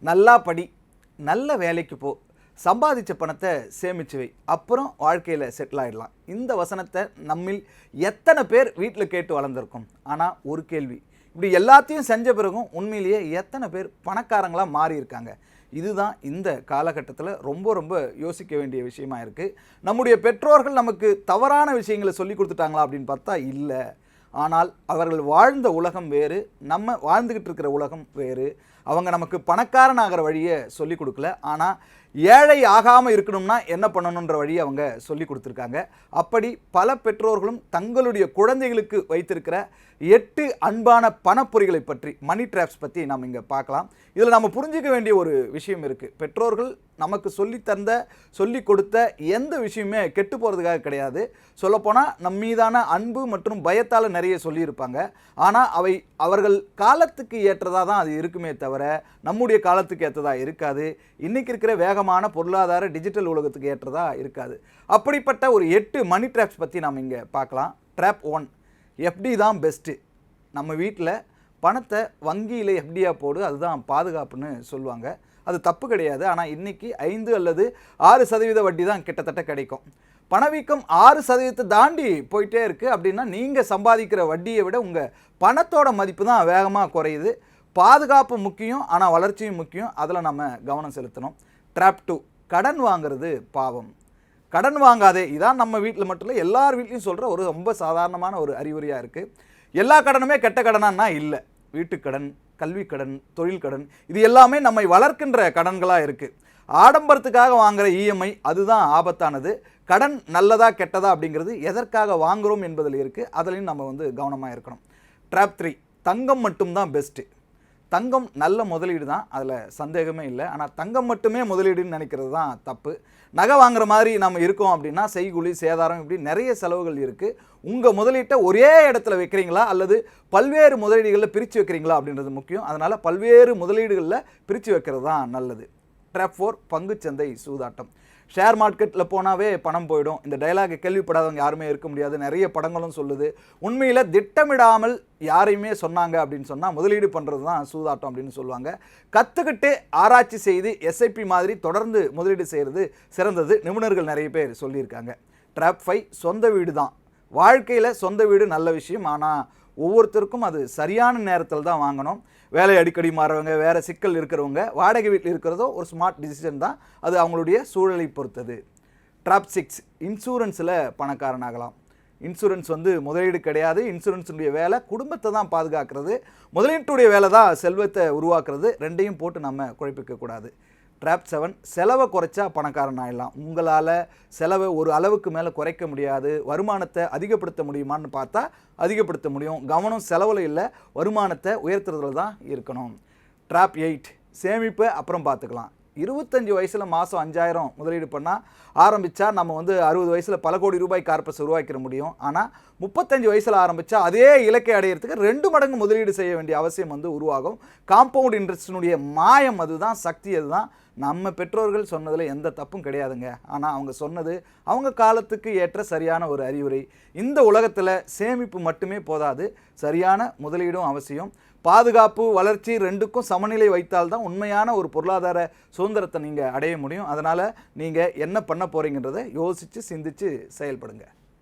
நல்லா படி, நல்ல வேலைக்கு போ, சம்பாதிச்ச பணத்தை சேமிச்சு வை, அப்புறம் வாழ்க்கையில் செட்டில் ஆகிடலாம். இந்த வசனத்தை நம்மில் எத்தனை பேர் வீட்டில் கேட்டு வளர்ந்துருக்கோம்? ஆனால் ஒரு கேள்வி, இப்படி எல்லாத்தையும் செஞ்ச பிறகும் உண்மையிலேயே எத்தனை பேர் பணக்காரங்களாக மாறி இருக்காங்க? இதுதான் இந்த காலகட்டத்தில் ரொம்ப ரொம்ப யோசிக்க வேண்டிய விஷயமா இருக்குது. நம்முடைய பெற்றோர்கள் நமக்கு தவறான விஷயங்களை சொல்லி கொடுத்துட்டாங்களா அப்படின்னு பார்த்தா இல்லை. ஆனால் அவர்கள் வாழ்ந்த உலகம் வேறு, நம்ம வாழ்ந்துக்கிட்டு இருக்கிற உலகம் வேறு. அவங்க நமக்கு பணக்காரன் ஆகிற வழியை சொல்லி கொடுக்கல, ஆனால் ஏழை ஆகாமல் இருக்கணும்னா என்ன பண்ணணுன்ற வழியை அவங்க சொல்லி கொடுத்துருக்காங்க. அப்படி பல பெற்றோர்களும் தங்களுடைய குழந்தைகளுக்கு வைத்திருக்கிற 8 அன்பான பணப்பொறிகளை பற்றி, மணி ட்ராப்ஸ் பற்றி நாம் இங்கே பார்க்கலாம். இதில் நம்ம புரிஞ்சிக்க வேண்டிய ஒரு விஷயம் இருக்குது. பெற்றோர்கள் நமக்கு சொல்லி கொடுத்த எந்த விஷயமே கெட்டு போகிறதுக்காக கிடையாது. சொல்லப்போனால் நம் மீதான அன்பு மற்றும் பயத்தால் நிறைய சொல்லியிருப்பாங்க. ஆனால் அவை அவர்கள் காலத்துக்கு ஏற்றதாக தான் அது இருக்குமே தவிர நம்முடைய காலத்துக்கு ஏற்றதாக இருக்காது. இன்றைக்கி இருக்கிற வேகமான பொருளாதார டிஜிட்டல் உலகத்துக்கு ஏற்றதாக இருக்காது. அப்படிப்பட்ட ஒரு 8 மணி ட்ராப்ஸ் பற்றி நாம் இங்கே பார்க்கலாம். ட்ராப் 1, எஃப்டி தான் பெஸ்ட்டு. நம்ம வீட்டில் பணத்தை வங்கியில் எஃப்டியாக போடு, அதுதான் பாதுகாப்புன்னு சொல்லுவாங்க. அது தப்பு கிடையாது. ஆனால் இன்றைக்கி 5 அல்லது 6% வட்டி தான் கிட்டத்தட்ட கிடைக்கும். பணவீக்கம் 6% தாண்டி போயிட்டே இருக்குது. அப்படின்னா நீங்கள் சம்பாதிக்கிற வட்டியை விட உங்கள் பணத்தோட மதிப்பு தான் வேகமாக குறையுது. பாதுகாப்பு முக்கியம், ஆனால் வளர்ச்சியும் முக்கியம். அதில் நம்ம கவனம் செலுத்தணும். ட்ராப் 2, கடன் வாங்கிறது பாவம். கடன் வாங்காதே. இதான் நம்ம வீட்டில் மட்டும் இல்லை, எல்லார் வீட்லையும் சொல்கிற ஒரு ரொம்ப சாதாரணமான ஒரு அறிகுறியாக இருக்குது. எல்லா கடனுமே கெட்ட கடனான்னா இல்லை. வீட்டுக்கடன், கல்விக்கடன், தொழில் கடன், இது எல்லாமே நம்மை வளர்க்கின்ற கடன்களாக இருக்குது. ஆடம்பரத்துக்காக வாங்குகிற இஎம்ஐ அதுதான் ஆபத்தானது. கடன் நல்லதா கெட்டதா அப்படிங்கிறது எதற்காக வாங்குகிறோம் என்பதில் இருக்குது. அதுலேயும் நம்ம கவனமாக இருக்கணும். ட்ராப் 3, தங்கம் மட்டும்தான் பெஸ்ட்டு. தங்கம் நல்ல முதலீடு தான், அதில் சந்தேகமே இல்லை. ஆனால் தங்கம் மட்டுமே முதலீடுன்னு நினைக்கிறது தான் தப்பு. நகை வாங்குற மாதிரி நம்ம இருக்கோம் அப்படின்னா செய்கூலி, சேதாரம், இப்படி நிறைய செலவுகள் இருக்குது. உங்கள் முதலீட்டை ஒரே இடத்துல வைக்கிறீங்களா அல்லது பல்வேறு முதலீடுகளில் பிரித்து வைக்கிறீங்களா அப்படின்றது முக்கியம். அதனால் பல்வேறு முதலீடுகளில் பிரித்து வைக்கிறது தான் நல்லது. ட்ராப் 4, பங்குச்சந்தை சூதாட்டம். ஷேர் மார்க்கெட்டில் போனாவே பணம் போயிடும். இந்த டைலாகை கேள்விப்படாதவங்க யாருமே இருக்க முடியாது. நிறைய படங்களும் சொல்லுது. உண்மையில் திட்டமிடாமல் யாரையுமே சொன்னாங்க அப்படின்னு சொன்னால் முதலீடு பண்ணுறது தான் சூதாட்டம் அப்படின்னு சொல்லுவாங்க. கற்றுக்கிட்டு ஆராய்ச்சி செய்து எஸ்ஐபி மாதிரி தொடர்ந்து முதலீடு செய்கிறது சிறந்தது. நிபுணர்கள் நிறைய பேர் சொல்லியிருக்காங்க. ட்ராப் 5, சொந்த வீடு தான். வாழ்க்கையில் சொந்த வீடு நல்ல விஷயம், ஆனால் ஒவ்வொருத்தருக்கும் அது சரியான நேரத்தில் தான் வாங்கணும். வேலை அடிக்கடி மாறவங்க, வேறு சிக்கல் இருக்கிறவங்க வாடகை வீட்டில் இருக்கிறதோ ஒரு ஸ்மார்ட் டிசிஷன் தான். அது அவங்களுடைய சூழலை பொறுத்தது. ட்ராப் 6, இன்சூரன்ஸில் பணக்காரனாகலாம். இன்சூரன்ஸ் முதலீடு கிடையாது. இன்சூரன்ஸுடைய வேலை குடும்பத்தை தான் பாதுகாக்கிறது. முதலீட்டுடைய வேலை தான் செல்வத்தை உருவாக்குறது. ரெண்டையும் போட்டு நம்ம குழப்பிக்கக்கூடாது. ட்ராப் 7, செலவை குறைச்சா பணக்காரன் ஆகிடலாம். உங்களால் செலவை ஒரு அளவுக்கு மேலே குறைக்க முடியாது. வருமானத்தை அதிகப்படுத்த முடியுமான்னு பார்த்தா அதிகப்படுத்த முடியும். கவனம் செலவில் இல்லை, வருமானத்தை உயர்த்துறதுல தான் இருக்கணும். ட்ராப் 8, சேமிப்பை அப்புறம் பார்த்துக்கலாம். 25 வயசில் மாதம் 5000 முதலீடு பண்ணால் ஆரம்பித்தா நம்ம 60 வயசில் பல கோடி ரூபாய் கார்பஸ் உருவாக்கிற முடியும். ஆனால் 35 வயசில் ஆரம்பித்தா அதே இலக்கை அடையிறதுக்கு 2 மடங்கு முதலீடு செய்ய வேண்டிய அவசியம் உருவாகும். காம்பவுண்ட் இன்ட்ரெஸ்டினுடைய மாயம் அதுதான், சக்தி அதுதான். நம்ம பெற்றோர்கள் சொன்னதில் எந்த தப்பும் கிடையாதுங்க. ஆனால் அவங்க சொன்னது அவங்க காலத்துக்கு ஏற்ற சரியான ஒரு அறிவுரை. இந்த உலகத்தில் சேமிப்பு மட்டுமே போதாது, சரியான முதலீடும் அவசியம். பாதுகாப்பு, வளர்ச்சி ரெண்டுக்கும் சமநிலை வைத்தால்தான் உண்மையான ஒரு பொருளாதார சுதந்திரத்தை நீங்கள் அடைய முடியும். அதனால் நீங்கள் என்ன பண்ண போகிறீங்கன்றதை யோசித்து சிந்தித்து செயல்படுங்க.